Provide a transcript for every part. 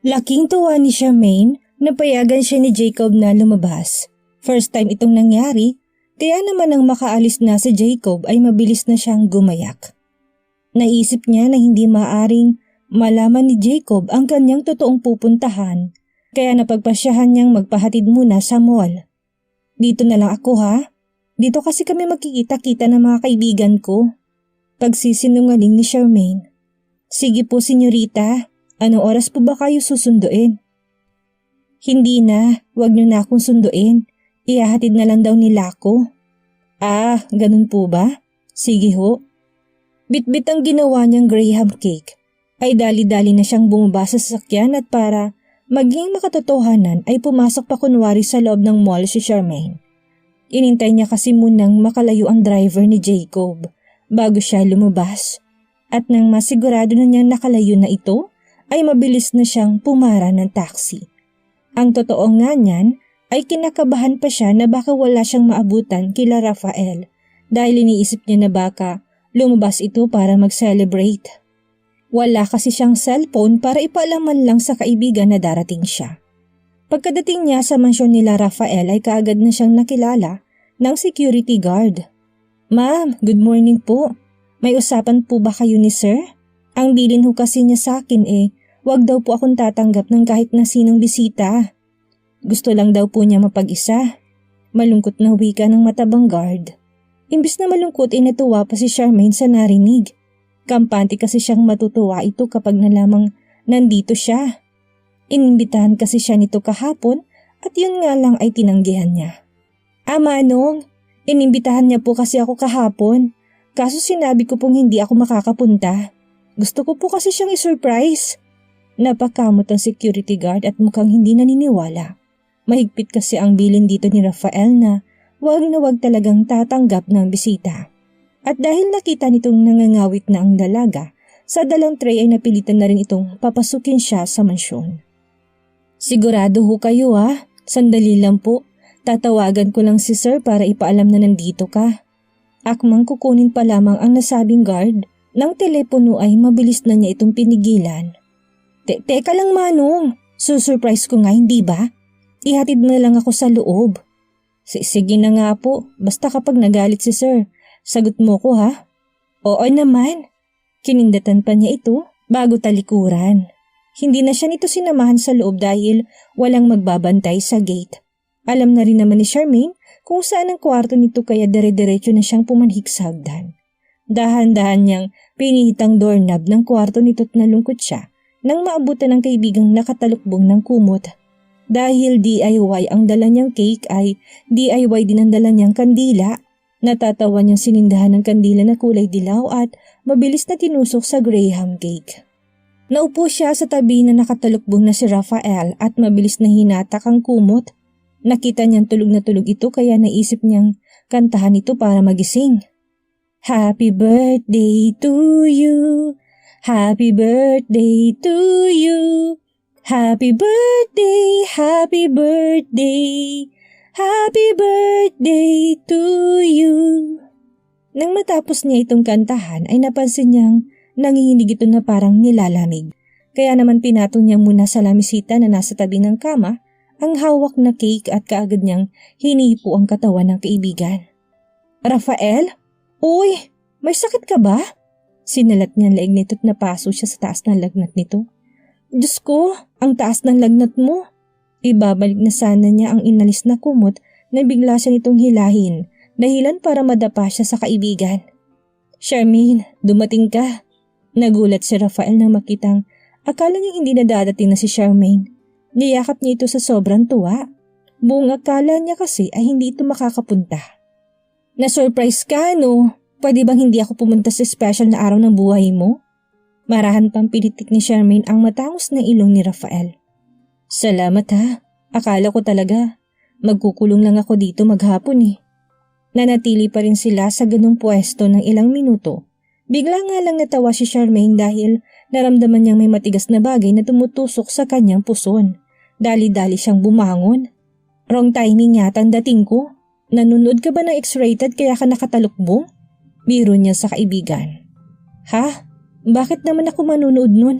Laking tuwa ni Charmaine na payagan siya ni Jacob na lumabas. First time itong nangyari, kaya naman nang makaalis na si Jacob ay mabilis na siyang gumayak. Naisip niya na hindi maaring malaman ni Jacob ang kanyang totoong pupuntahan, kaya napagpasyahan niyang magpahatid muna sa mall. Dito na lang ako ha, dito kasi kami magkikita-kita ng mga kaibigan ko. Pagsisinungaling ni Charmaine. Sige po senyorita, anong oras po ba kayo susunduin? Hindi na, wag niyo na akong sunduin. Ihahatid na lang daw nila ako. Ah, ganun po ba? Sige ho. Bitbit ang ginawa niyang graham cake. Ay dali-dali na siyang bumaba sa sasakyan at para maging makatotohanan ay pumasok pa kunwari sa loob ng mall si Charmaine. Inintay niya kasi munang makalayo ang driver ni Jacob bago siya lumabas. At nang masigurado na niyang nakalayo na ito, ay mabilis na siyang pumara ng taxi. Ang totoo nga niyan ay kinakabahan pa siya na baka wala siyang maabutan kila Rafael dahil iniisip niya na baka lumabas ito para mag-celebrate. Wala kasi siyang cellphone para ipaalaman lang sa kaibigan na darating siya. Pagkadating niya sa mansyon nila Rafael ay kaagad na siyang nakilala ng security guard. Ma'am, good morning po. May usapan po ba kayo ni sir? Ang bilin ho kasi niya sa akin wag daw po akong tatanggap ng kahit na sinong bisita. Gusto lang daw po niya mapag-isa. Malungkot na wika ng matabang guard. Imbis na malungkot natuwa pa si Charmaine sa narinig. Kampante kasi siyang matutuwa ito kapag nalamang nandito siya. Inimbitahan kasi siya nito kahapon at yun nga lang ay tinanggihan niya. Manong, inimbitahan niya po kasi ako kahapon. Kaso sinabi ko pong hindi ako makakapunta. Gusto ko po kasi siyang isurprise. Napakamot ang security guard at mukhang hindi naniniwala. Mahigpit kasi ang bilin dito ni Rafael na wag talagang tatanggap ng bisita. At dahil nakita nitong nangangawit na ang dalaga, sa dalang tray ay napilitan na rin itong papasukin siya sa mansyon. Sigurado ho kayo ha? Sandali lang po. Tatawagan ko lang si sir para ipaalam na nandito ka. Akmang kukunin pa lamang ang nasabing guard, ng telepono ay mabilis na niya itong pinigilan. Teka lang manong, susurprise ko nga hindi ba? Ihatid na lang ako sa loob. Sige na nga po, basta kapag nagalit si sir. Sagot mo ko ha? Oo naman. Kinindatan pa niya ito bago talikuran. Hindi na siya nito sinamahan sa loob dahil walang magbabantay sa gate. Alam na rin naman ni Charmaine kung saan ang kwarto nito kaya dire-diretso na siyang pumanhik sa hagdan. Dahan-dahan niyang pinihitang doorknob ng kwarto nito at nalungkot siya nang maabutan ng kaibigang nakatalukbong ng kumot. Dahil DIY ang dala niyang cake ay DIY din ang dala niyang kandila. Natatawa niyang sinindahan ng kandila na kulay dilaw at mabilis na tinusok sa graham cake. Naupo siya sa tabi na nakatalukbong na si Rafael at mabilis na hinatak ang kumot. Nakita niyang tulog na tulog ito kaya naisip niyang kantahan ito para magising. Happy birthday to you, happy birthday to you, happy birthday, happy birthday. Happy birthday to you. Nang matapos niya itong kantahan ay napansin niyang nanginginig ito na parang nilalamig. Kaya naman pinatong niya muna sa lamisita na nasa tabi ng kama ang hawak na cake at kaagad niyang hinipo ang katawan ng kaibigan. Rafael? Uy, may sakit ka ba? Sinalat niya ang leeg nito at napaso siya sa taas ng lagnat nito. Diyos ko, ang taas ng lagnat mo. Ibabalik na sana niya ang inalis na kumot na bigla siya nitong hilahin, dahilan para madapa siya sa kaibigan. Charmaine, dumating ka. Nagulat si Rafael nang makitang akala niya hindi na dadating na si Charmaine. Niyakap niya ito sa sobrang tuwa. Buong akala niya kasi ay hindi ito makakapunta. Na-surprise ka no? Pwede bang hindi ako pumunta sa special na araw ng buhay mo? Marahan pang pinitik ni Charmaine ang matangos na ilong ni Rafael. Salamat ha. Akala ko talaga magkukulong lang ako dito maghapon Nanatili pa rin sila sa ganung pwesto ng ilang minuto. Bigla nga lang natawa si Charmaine dahil naramdaman niyang may matigas na bagay na tumutusok sa kanyang puson. Dali-dali siyang bumangon. Wrong timing yata ang dating ko. Nanonood ka ba ng X-rated kaya ka nakatalukbong? Biro niya sa kaibigan. Ha? Bakit naman ako manunood nun?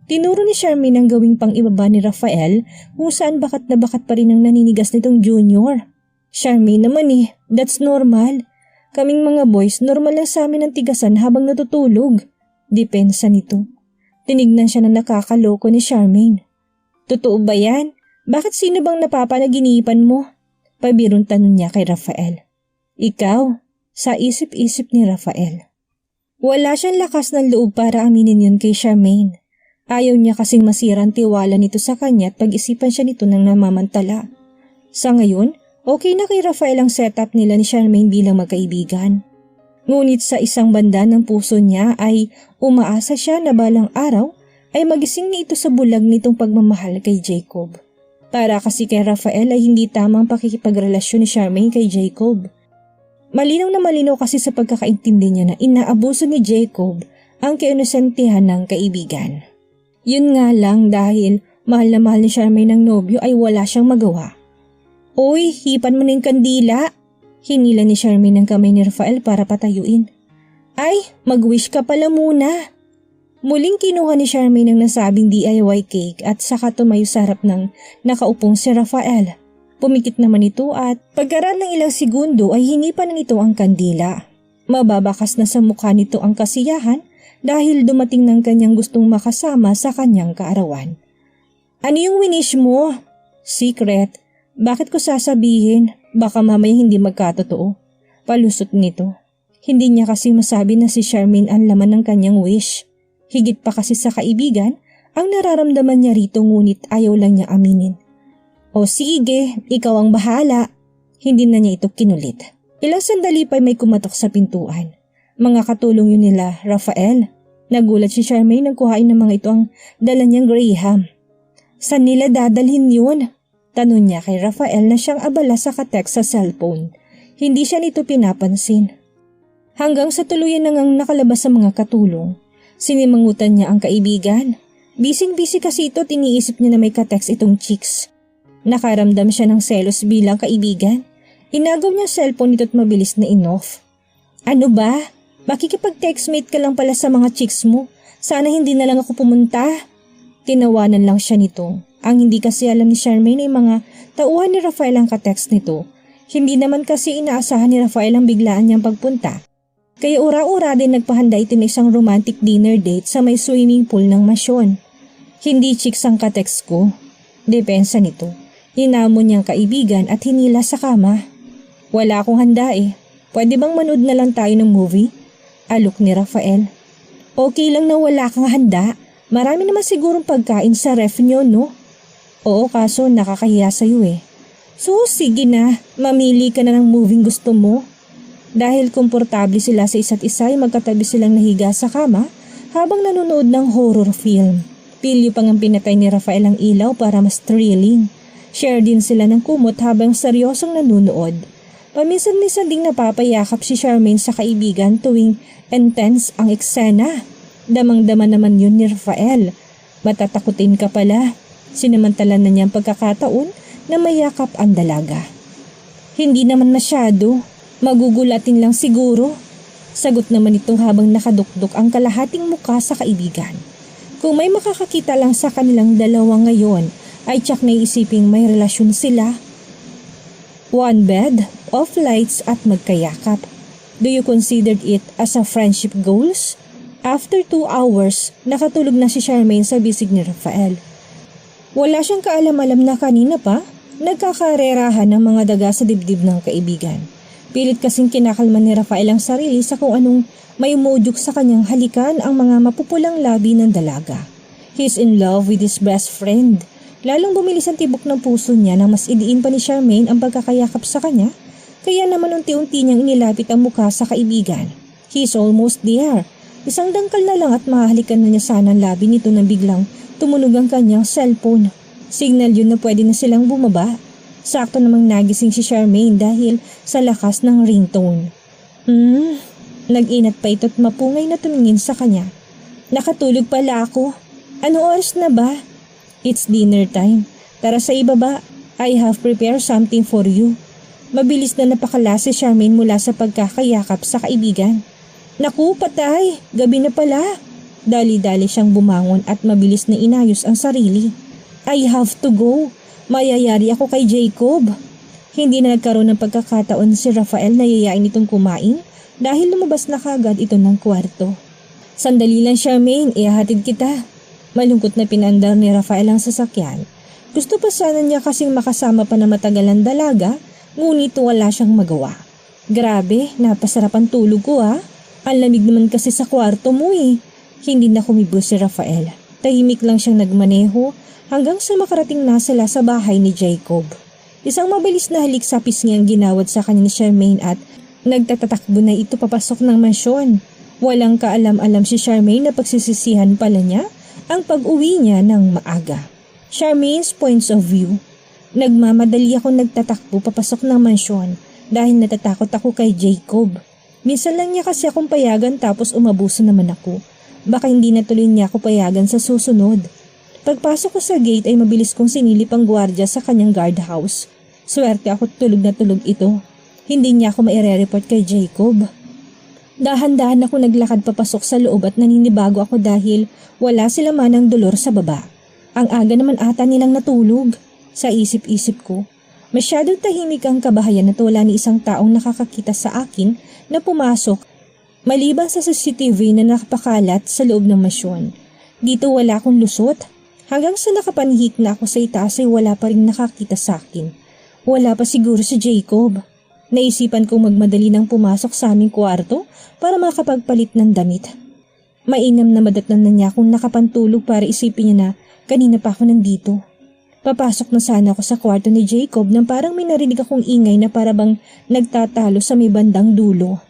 Tinuro ni Charmaine ang gawing pang-ibaba ni Rafael kung saan bakat na bakat pa rin ang naninigas nitong Junior. Charmaine naman that's normal. Kaming mga boys, normal lang sa amin ang tigasan habang natutulog. Depensa nito. Tinignan siya na nakakaloko ni Charmaine. Totoo ba yan? Bakit sino bang napapanaginipan mo? Pabirong tanong niya kay Rafael. Ikaw, sa isip-isip ni Rafael. Wala siyang lakas ng loob para aminin yun kay Charmaine. Ayaw niya kasing masira ang tiwala nito sa kanya at pag-isipan siya nito ng namamantala. Sa ngayon, okay na kay Rafael ang setup nila ni Charmaine bilang magkaibigan. Ngunit sa isang banda ng puso niya ay umaasa siya na balang araw ay magising na ito sa bulag nitong pagmamahal kay Jacob. Para kasi kay Rafael ay hindi tamang pakikipagrelasyon ni Charmaine kay Jacob. Malinaw na malinaw kasi sa pagkakaintindi niya na inaabuso ni Jacob ang kainosentihan ng kaibigan. Yun nga lang dahil mahal na mahal ni Charmaine ng nobyo ay wala siyang magawa. Uy, hipan mo na yung kandila. Hinila ni Charmaine ang kamay ni Rafael para patayuin. Ay, mag-wish ka pala muna. Muling kinuha ni Charmaine ang nasabing DIY cake at saka tumayo sa harap ng nakaupong si Rafael. Pumikit naman ito at pagkaraan ng ilang segundo ay hinipan na nito ang kandila. Mababakas na sa mukha nito ang kasiyahan dahil dumating ng kanyang gustong makasama sa kanyang kaarawan. Ano yung winish mo? Secret. Bakit ko sasabihin? Baka mamaya hindi magkatotoo. Palusot nito. Hindi niya kasi masabi na si Charmaine ang laman ng kanyang wish. Higit pa kasi sa kaibigan, ang nararamdaman niya rito ngunit ayaw lang niya aminin. O sige, ikaw ang bahala. Hindi na niya ito kinulit. Ilang sandali pa may kumatok sa pintuan. Mga katulong yun nila, Rafael. Nagulat si Charmaine nang kuhain ng mga ito ang dala niyang Graham. Saan nila dadalhin yun? Tanong niya kay Rafael na siyang abala sa ka-text sa cellphone. Hindi siya nito pinapansin. Hanggang sa tuluyan na ngang nakalabas sa mga katulong. Sinimangutan niya ang kaibigan. Bising-busy kasi ito at iniisip niya na may ka-text itong chicks. Nakaramdam siya ng selos bilang kaibigan. Inagaw niya cellphone nito at mabilis na in-off. Ano ba? Makikipag-textmate ka lang pala sa mga chicks mo. Sana hindi na lang ako pumunta. Tinawanan lang siya nito. Ang hindi kasi alam ni Charmaine ay mga tauhan ni Rafael ang ka-text nito. Hindi naman kasi inaasahan ni Rafael ang biglaan niyang pagpunta. Kaya ura-ura din nagpahanda ito ng isang romantic dinner date sa may swimming pool ng Masyon. Hindi chicks ang ka-text ko. Depensa nito. Inamon niyang kaibigan at hinila sa kama. Wala akong handa Pwede bang manood na lang tayo ng movie? Alok ni Rafael. Okay lang na wala kang handa. Marami naman sigurong pagkain sa ref nyo, no? Oo, kaso nakakahiya sa'yo So sige na, mamili ka na ng movie gusto mo. Dahil komportable sila sa isa't isa ay magkatabi silang nahiga sa kama habang nanonood ng horror film. Pilyo pang ang pinatay ni Rafael ang ilaw para mas thrilling. Share din sila ng kumot habang seryosong nanonood. Paminsan-minsan ding napapayakap si Charmaine sa kaibigan tuwing intense ang eksena. Damang-dama naman yun ni Rafael. Matatakutin ka pala. Sinamantala na niyang pagkakataon na mayakap ang dalaga. Hindi naman masyado. Magugulatin lang siguro. Sagot naman ito habang nakadukdok ang kalahating muka sa kaibigan. Kung may makakakita lang sa kanilang dalawa ngayon, ay tsak na isiping may relasyon sila. One bed, off lights at magkayakap. Do you consider it as a friendship goals? After 2 hours, nakatulog na si Charmaine sa bisig ni Rafael. Wala siyang kaalam-alam na kanina pa, nagkakarerahan ng mga daga sa dibdib ng kaibigan. Pilit kasing kinakalma ni Rafael ang sarili sa kung anong may umudyok sa kanyang halikan ang mga mapupulang labi ng dalaga. He's in love with his best friend. Lalong bumilis ang tibok ng puso niya nang mas idiin pa ni Charmaine ang pagkakayakap sa kanya, kaya naman unti-unti niyang inilapit ang mukha sa kaibigan. He's almost there. Isang dangkal na lang at mahahalikan na niya sana ang labi nito nang biglang tumunog ang kanyang cellphone. Signal yun na pwede na silang bumaba. Sakto namang nagising si Charmaine dahil sa lakas ng ringtone. Nag-inat pa ito at mapungay na tumingin sa kanya. Nakatulog pala ako. Ano oras na ba? It's dinner time. Tara sa ibaba. I have prepared something for you. Mabilis na napakala si Charmaine mula sa pagkakayakap sa kaibigan. Naku, patay. Gabi na pala. Dali-dali siyang bumangon at mabilis na inayos ang sarili. I have to go. Mayayari ako kay Jacob. Hindi na nagkaroon ng pagkakataon si Rafael na yayain itong kumain dahil lumabas na kagad ito ng kwarto. Sandali lang, Charmaine, ihahatid kita. Malungkot na pinandar ni Rafael ang sasakyan. Gusto pa sana niya kasing makasama pa na matagalan dalaga, ngunit wala siyang magawa. Grabe, napasarap ang tulog ko ha. Ang lamig naman kasi sa kwarto mo eh. Hindi na kumibo si Rafael. Tahimik lang siyang nagmaneho hanggang sa makarating na sila sa bahay ni Jacob. Isang mabilis na halik sa pisngi ang ginawad sa kanya ni Charmaine at nagtatatakbo na ito papasok ng mansyon. Walang kaalam-alam si Charmaine na pagsisisihan pala niya ang pag-uwi niya ng maaga. Charmaine's points of view. Nagmamadali ako nagtatakbo papasok ng mansyon dahil natatakot ako kay Jacob. Minsan lang niya kasi akong payagan tapos umabuso naman ako. Baka hindi na tuloy niya ako payagan sa susunod. Pagpasok ko sa gate ay mabilis kong sinilip ang gwardiya sa kanyang guardhouse. Swerte ako tulog na tulog ito. Hindi niya ako maire-report kay Jacob. Dahan-dahan ako naglakad papasok sa loob at naninibago ako dahil wala sila manang dolor sa baba. Ang aga naman ata nilang natulog. Sa isip-isip ko, masyadong tahimik ang kabahayan at wala ni isang taong nakakakita sa akin na pumasok maliban sa CCTV na nakapakalat sa loob ng mansyon. Dito wala akong lusot. Hanggang sa nakapanhik na ako sa itaas ay wala pa rin nakakita sa akin. Wala pa siguro si Jacob. Naisipan kong magmadali nang pumasok sa aming kwarto para makapagpalit ng damit. Mainam na madatnan na niya akong nakapantulog para isipin niya na kanina pa ako nandito. Papasok na sana ako sa kwarto ni Jacob nang parang may narinig akong ingay na parabang nagtatalo sa may bandang dulo.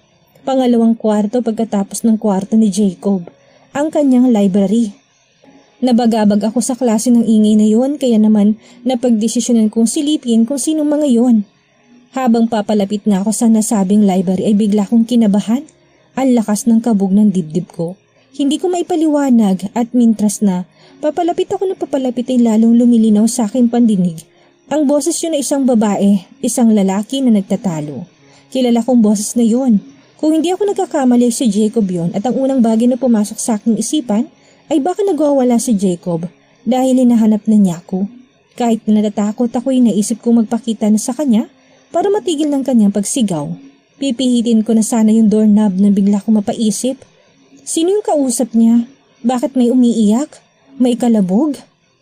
Pangalawang kwarto pagkatapos ng kwarto ni Jacob, ang kanyang library. Nabagabag ako sa klase ng ingay na yon kaya naman napagdesisyonan kong silipin kung sinong mga yon. Habang papalapit na ako sa nasabing library ay bigla kong kinabahan. Ang lakas ng kabog ng dibdib ko. Hindi ko maipaliwanag at mintras na papalapit ako na papalapit ay lalong lumilinaw sa aking pandinig. Ang boses yun ay isang babae, isang lalaki na nagtatalo. Kilala kong boses na yon. Kung hindi ako nagkakamali si Jacob yon at ang unang bagay na pumasok sa aking isipan ay baka nagwawala si Jacob dahil hinahanap na niya ako. Kahit na natatakot ako'y naisip kong magpakita na sa kanya para matigil ng kanyang pagsigaw. Pipihitin ko na sana yung doorknob na bigla ko mapaisip. Sino yung kausap niya? Bakit may umiiyak? May kalabog?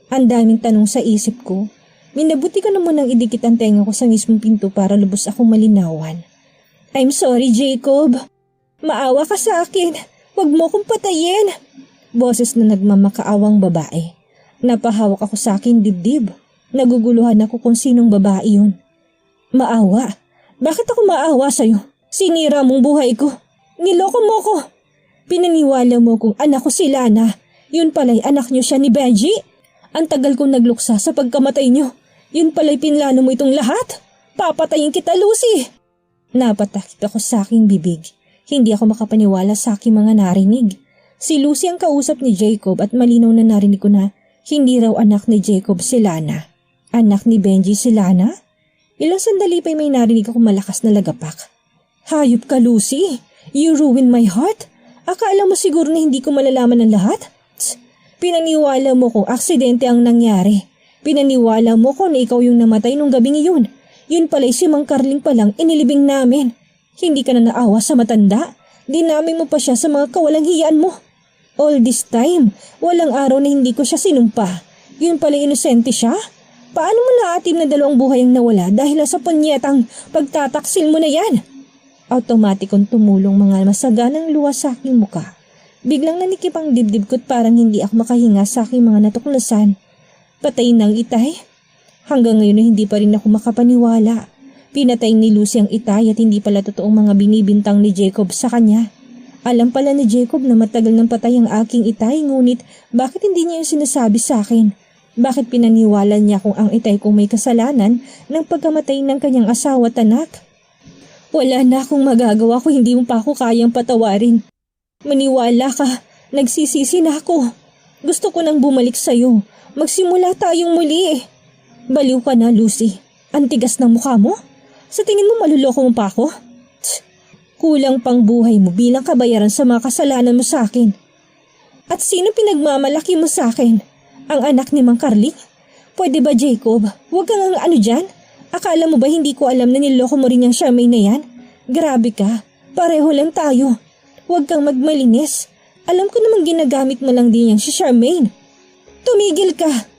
Ang daming tanong sa isip ko. Minabuti ko na munang idikit ang tenga ko sa mismong pinto para lubos akong malinawan. I'm sorry, Jacob. Maawa ka sa akin. Huwag mo kong patayin. Boses na nagmamakaawang babae. Napahawak ako sa aking dibdib. Naguguluhan ako kung sinong babae yun. Maawa? Bakit ako maawa sa'yo? Sinira mong buhay ko. Niloko mo ko. Pinaniwala mo kung anak ko si Lana. Yun pala'y anak niyo siya ni Benji. Ang tagal kong nagluksa sa pagkamatay niyo. Yun pala'y pinlano mo itong lahat. Papatayin kita, Lucy. Napatakip ako sa aking bibig. Hindi ako makapaniwala sa aking mga narinig. Si Lucy ang kausap ni Jacob at malinaw na narinig ko na hindi raw anak ni Jacob si Lana. Anak ni Benji si Lana? Ilang sandali pa'y may narinig ako malakas na lagapak. Hayop ka, Lucy. You ruined my heart. Akala mo siguro na hindi ko malalaman ang lahat? Tsk, pinaniwala mo kung aksidente ang nangyari. Pinaniwala mo kung na ikaw yung namatay nung gabing iyon. Yun pala'y si Mang Carling palang inilibing namin. Hindi ka na naawa sa matanda. Dinamay mo pa siya sa mga kawalang hiyaan mo. All this time, walang araw na hindi ko siya sinumpa. Yun pala'y inosente siya. Paano mo naatim na dalawang buhay ang nawala dahil sa punyetang pagtataksil mo na yan? Automatikong tumulong mga masaganang luwas sa aking muka. Biglang nanikip ang dibdib ko't parang hindi ako makahinga sa aking mga natuklasan. Patay ng itay? Hanggang ngayon ay hindi pa rin ako makapaniwala. Pinatay ni Lucy ang itay at hindi pala totoong mga binibintang ni Jacob sa kanya. Alam pala ni Jacob na matagal nang patay ang aking itay, ngunit bakit hindi niya yung sinasabi sa akin? Bakit pinaniwala niya kung ang itay kong may kasalanan ng pagkamatay ng kanyang asawa at anak? Wala na akong magagawa kung hindi mo pa ako kayang patawarin. Maniwala ka, nagsisisi na ako. Gusto ko nang bumalik sa'yo. Magsimula tayong muli. Baliw ka na, Lucy. Ang tigas ng mukha mo. Sa tingin mo maluloko mo pa ako? Tsk, kulang pang buhay mo bilang kabayaran sa mga kasalanan mo sa akin. At sino pinagmamalaki mo sa akin? Ang anak ni Mang Carling? Pwede ba, Jacob? Huwag kang ano dyan? Akala mo ba hindi ko alam na niloko mo rin yung Charmaine na yan? Grabe ka. Pareho lang tayo. Huwag kang magmalinis. Alam ko namang ginagamit mo lang din yan si Charmaine. Tumigil ka!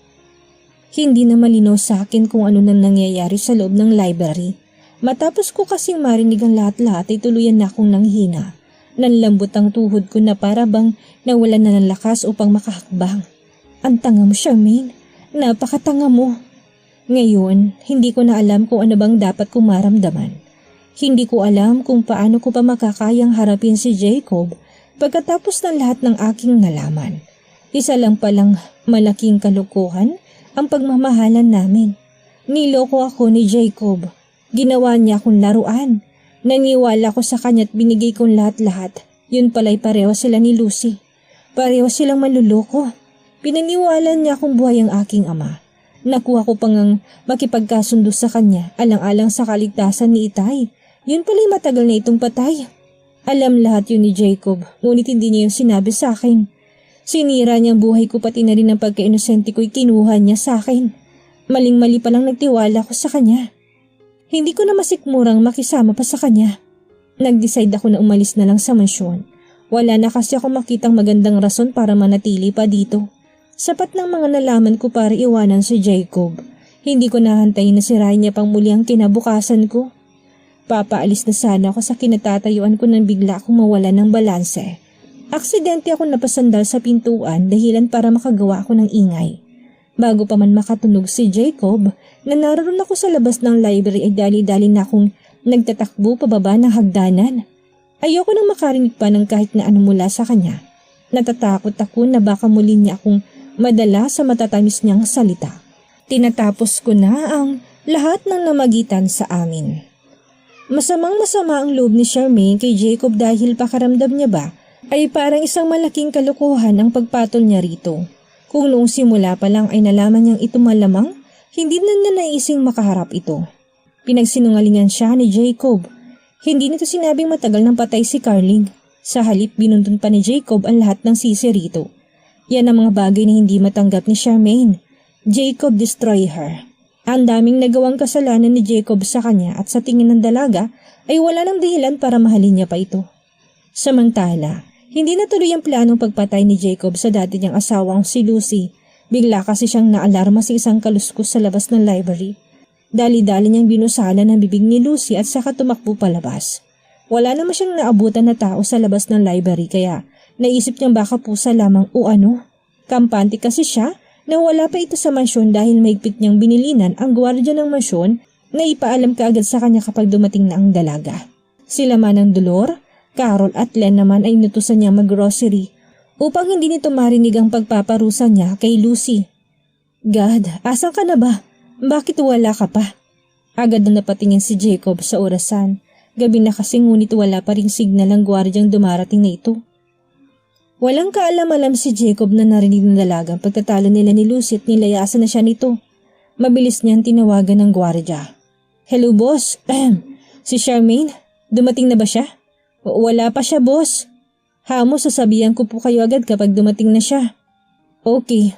Hindi na malinaw sa akin kung ano nang nangyayari sa loob ng library. Matapos ko kasing marinig ang lahat-lahat ay tuluyan na akong nanghina. Nanlambot ang tuhod ko na para bang nawalan na ng lakas upang makahakbang. Ang tanga mo, Charmaine. Napakatanga mo. Ngayon, hindi ko na alam kung ano bang dapat kong maramdaman. Hindi ko alam kung paano ko pa makakayang harapin si Jacob pagkatapos ng lahat ng aking nalaman. Isa lang palang malaking kalokohan ang pagmamahalan namin. Niloko ako ni Jacob. Ginawa niya akong laruan. Naniwala ko sa kanya at binigay kong lahat-lahat. Yun pala'y pareho sila ni Lucy. Pareho silang manluloko. Pinaniwala niya akong buhay ang aking ama. Nakuha ko pang makipagkasundo sa kanya alang-alang sa kaligtasan ni Itay. Yun pala'y matagal na itong patay. Alam lahat yun ni Jacob, ngunit hindi niya yung sinabi sa akin. Sinira niya ang buhay ko pati na rin ang pagka-inosente ko'y kinuha niya sa akin. Maling-mali pa lang nagtiwala ko sa kanya. Hindi ko na masikmurang makisama pa sa kanya. Nag-decide ako na umalis na lang sa mansyon. Wala na kasi ako makitang magandang rason para manatili pa dito. Sapat ng mga nalaman ko para iwanan si Jacob. Hindi ko nahantayin na sirahin niya pang muli ang kinabukasan ko. Papaalis na sana ako sa kinatatayuan ko nang bigla akong mawala ng balanse. Aksidente ako napasandal sa pintuan dahilan para makagawa ako ng ingay. Bago pa man makatunog si Jacob, na naroon ako sa labas ng library ay dali-dali na akong nagtatakbo pababa ng hagdanan. Ayoko nang makarinig pa ng kahit na ano mula sa kanya. Natatakot ako na baka muli niya akong madala sa matatamis niyang salita. Tinatapos ko na ang lahat ng namagitan sa amin. Masamang-masama ang loob ni Charmaine kay Jacob dahil pakaramdam niya ba ay parang isang malaking kalokohan ang pagpatol niya rito. Kung noong simula pa lang ay nalaman niyang ito malamang, hindi na niya naising makaharap ito. Pinagsinungalingan siya ni Jacob. Hindi nito sinabing matagal nang patay si Carling. Sa halip binuntun pa ni Jacob ang lahat ng sisi rito. Yan ang mga bagay na hindi matanggap ni Charmaine. Jacob destroy her. Ang daming nagawang kasalanan ni Jacob sa kanya at sa tingin ng dalaga ay wala nang dahilan para mahalin niya pa ito. Samantala, hindi natuloy ang planong pagpatay ni Jacob sa dati niyang asawang si Lucy. Bigla kasi siyang naalarma sa isang kaluskos sa labas ng library. Dali-dali niyang binusalan ang bibig ni Lucy at saka tumakbo palabas. Wala naman siyang naabutan na tao sa labas ng library kaya naisip niyang baka pusa lamang o ano. Kampante kasi siya na wala pa ito sa mansyon dahil maigpit niyang binilinan ang gwardiya ng mansyon na ipaalam kaagad sa kanya kapag dumating na ang dalaga. Sila man ang Dolor, Carol at Len naman ay inutusan niya mag-grocery upang hindi nito marinig ang pagpaparusa niya kay Lucy. God, asan ka na ba? Bakit wala ka pa? Agad na napatingin si Jacob sa orasan. Gabi na kasi ngunit wala pa ring signal ang gwardyang dumarating na ito. Walang kaalam-alam si Jacob na narinig ng dalagang pagtatalo nila ni Lucy at nilayasan na siya nito. Mabilis niyang tinawagan ng gwardya. Hello boss, si Charmaine, dumating na ba siya? Wala pa siya boss. Hamo sasabihan ko po kayo agad kapag dumating na siya. Okay.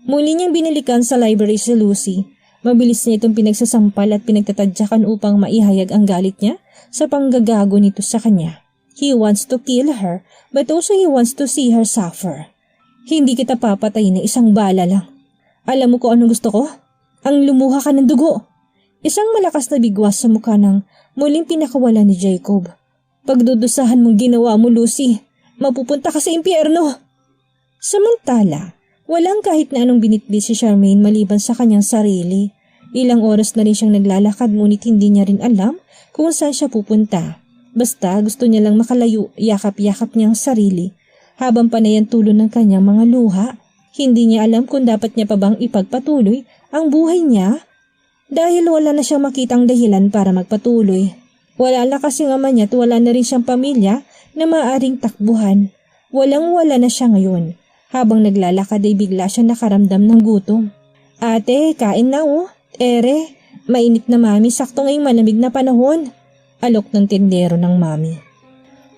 Muli niyang binalikan sa library si Lucy. Mabilis niya itong pinagsasampal at pinagtatadyakan upang maihayag ang galit niya sa panggagago nito sa kanya. He wants to kill her but also he wants to see her suffer. Hindi kita papatayin na isang bala lang. Alam mo kung anong gusto ko? Ang lumuha ka ng dugo. Isang malakas na bigwas sa mukha ng muling pinakawala ni Jacob. Pagdudusahan mong ginawa mo, Lucy. Mapupunta ka sa impyerno. Samantala, walang kahit na anong binitbit si Charmaine maliban sa kanyang sarili. Ilang oras na rin siyang naglalakad ngunit hindi niya rin alam kung saan siya pupunta. Basta gusto niya lang makalayo, yakap-yakap niyang sarili. Habang panay ang tulo ng kanyang mga luha, hindi niya alam kung dapat niya pa bang ipagpatuloy ang buhay niya dahil wala na siyang makitang dahilan para magpatuloy. Wala na kasing ama niya at wala na rin siyang pamilya na maaaring takbuhan. Walang-wala na siya ngayon. Habang naglalakad ay bigla siya nakaramdam ng gutom. Ate, kain na oh. Ere, mainit na mami, sakto ngayong malamig na panahon. Alok ng tindero ng mami.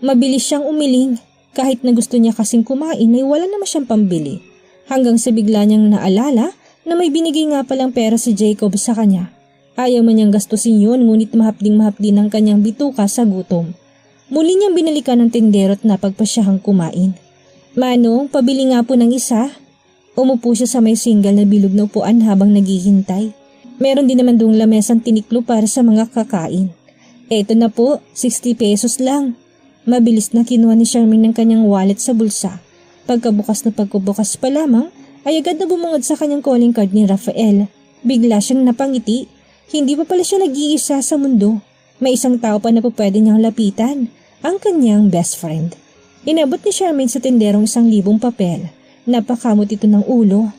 Mabilis siyang umiling. Kahit na gusto niya kasing kumain ay wala naman siyang pambili. Hanggang sa bigla niyang naalala na may binigay nga palang pera si Jacob sa kanya. Ayaw man niyang gastusin yun ngunit mahapding-mahapdi ng kanyang bituka sa gutom. Muli niyang binalikan ng tindero at napagpasyahang kumain. Manong, pabili nga po ng isa. Umupo siya sa may single na bilog na upuan habang naghihintay. Meron din naman doong lamesang tiniklo para sa mga kakain. Eto na po, 60 pesos lang. Mabilis na kinuha ni Charmaine ng kanyang wallet sa bulsa. Pagkabukas pa lamang, ay agad na bumungad sa kanyang calling card ni Rafael. Bigla siyang napangiti. Hindi pa pala siya nag-iisa sa mundo. May isang tao pa na po pwede niyang lapitan, ang kanyang best friend. Inabot ni Charmaine sa tenderong 1,000 papel. Napakamot ito ng ulo.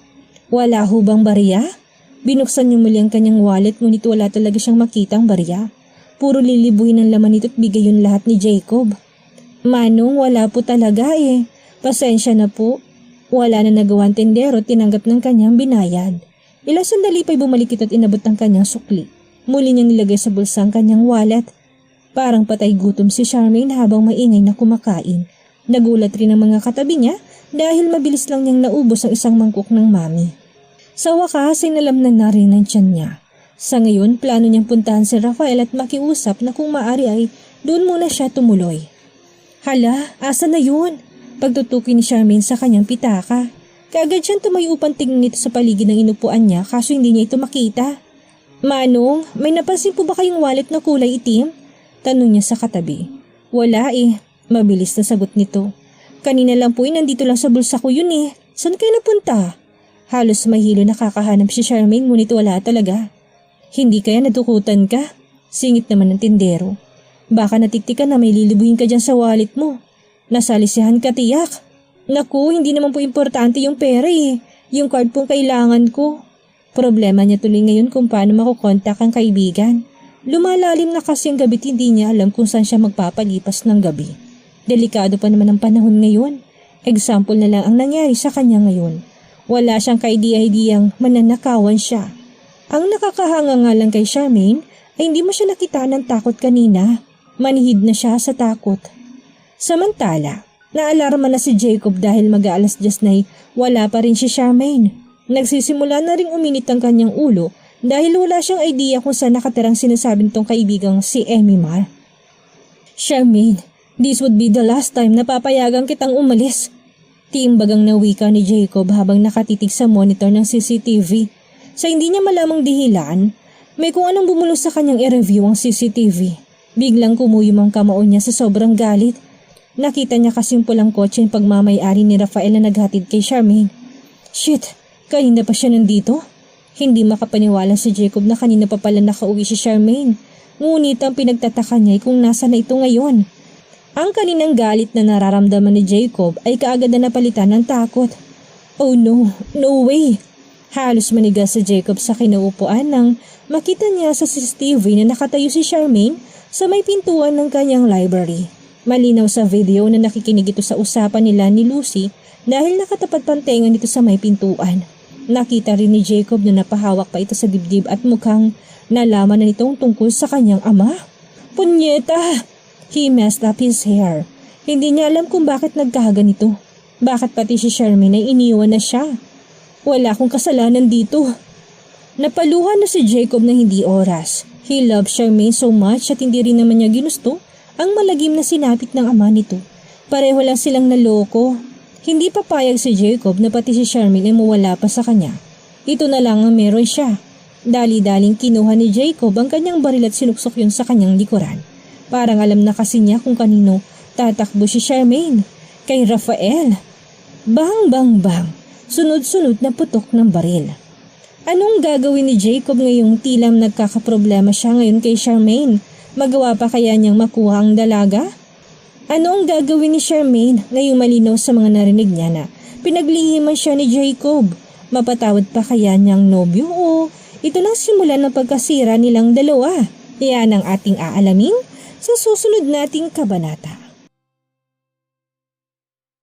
Wala ho bang barya? Binuksan niya muli ang kanyang wallet ngunit wala talaga siyang makitang barya. Puro lilibuhin ang laman nito at bigay yun lahat ni Jacob. Manong, wala po talaga eh. Pasensya na po. Wala na nagawang tendero at tinanggap ng kanyang binayad. Ilang sandali pa'y bumalik ito at inabot ang kanyang sukli. Muli niyang nilagay sa bulsa ang kanyang wallet. Parang patay gutom si Charmaine habang maingay na kumakain. Nagulat rin ang mga katabi niya dahil mabilis lang niyang naubos ang isang mangkok ng mami. Sa wakas ay nalamnan na rin ang tiyan niya. Sa ngayon, plano niyang puntahan si Rafael at makiusap na kung maaari ay doon muna siya tumuloy. Hala, asa na yun? Pagtutukin ni Charmaine sa kanyang pitaka. Kaagad siyang tumayo upang tingnan nito sa paligid ng inupuan niya kaso hindi niya ito makita. Manong, may napansin po ba kayong wallet na kulay itim? Tanong niya sa katabi. Wala eh, mabilis na sagot nito. Kanina lang po nandito lang sa bulsa ko yun eh. Saan kayo napunta? Halos mahilo nakakahanap si Charmaine ngunit wala talaga. Hindi kaya natukutan ka? Singit naman ng tindero. Baka natiktikan na may lilibuhin ka dyan sa wallet mo. Nasalisihan ka tiyak. Naku, hindi naman po importante yung pera eh. Yung card pong kailangan ko. Problema niya tuloy ngayon kung paano makukontak ang kaibigan. Lumalalim na kasi ang gabi at hindi niya alam kung saan siya magpapalipas ng gabi. Delikado pa naman ang panahon ngayon. Example na lang ang nangyari sa kanya ngayon. Wala siyang kaidea-ideyang mananakawan siya. Ang nakakahanga nga lang kay Charmaine ay hindi mo siya nakita ng takot kanina. Manhid na siya sa takot. Samantala, naalarma na si Jacob dahil mag-aalas 10 na wala pa rin si Charmaine. Nagsisimula na ring uminit ang kanyang ulo dahil wala siyang idea kung saan nakatirang sinasabi nitong kaibigang si Emimar. Charmaine, this would be the last time na papayagan kitang umalis. Tiimbagang nawika ni Jacob habang nakatitig sa monitor ng CCTV. Sa hindi niya malamang dihilan, may kung anong bumulo sa kanyang i-review ang CCTV. Biglang kumuyom ang kamao niya sa sobrang galit. Nakita niya kasing pulang kotse ang pagmamayari ni Rafael na naghatid kay Charmaine. Shit, kanina pa siya nandito? Hindi makapaniwala si Jacob na kanina pa pala nakauwi si Charmaine. Ngunit ang pinagtataka niya ay kung nasa na ito ngayon. Ang kaninang galit na nararamdaman ni Jacob ay kaagad na napalitan ng takot. Oh no, no way! Halos manigas si Jacob sa kinaupuan nang makita niya sa CCTV na nakatayo si Charmaine sa may pintuan ng kanyang library. Malinaw sa video na nakikinig ito sa usapan nila ni Lucy dahil nakatapat pantengan nito sa may pintuan. Nakita rin ni Jacob na napahawak pa ito sa dibdib at mukhang nalaman na nitong tungkol sa kanyang ama. Punyeta! He messed up his hair. Hindi niya alam kung bakit nagkaganito. Bakit pati si Charmaine ay iniwan na siya? Wala akong kasalanan dito. Napaluhan na si Jacob na hindi oras. He loved Charmaine so much at hindi rin naman niya ginusto ang malagim na sinapit ng ama nito. Pareho lang silang naloko. Hindi papayag si Jacob na pati si Charmaine ay mawala pa sa kanya. Ito na lang ang meron siya. Dali-daling kinuha ni Jacob ang kanyang baril at sinuksok yun sa kanyang likuran. Parang alam na kasi niya kung kanino tatakbo si Charmaine. Kay Rafael. Bang bang bang. Sunod-sunod na putok ng baril. Anong gagawin ni Jacob ngayong tilam nagkakaproblema siya ngayon kay Charmaine? Magawa pa kaya niyang makuha ang dalaga? Ano ang gagawin ni Charmaine ngayong malinaw sa mga narinig niya na pinaglihiman siya ni Jacob? Mapatawad pa kaya niyang nobyo o ito lang simulan ng pagkasira nilang dalawa? Yan ang ating aalamin sa susunod nating kabanata.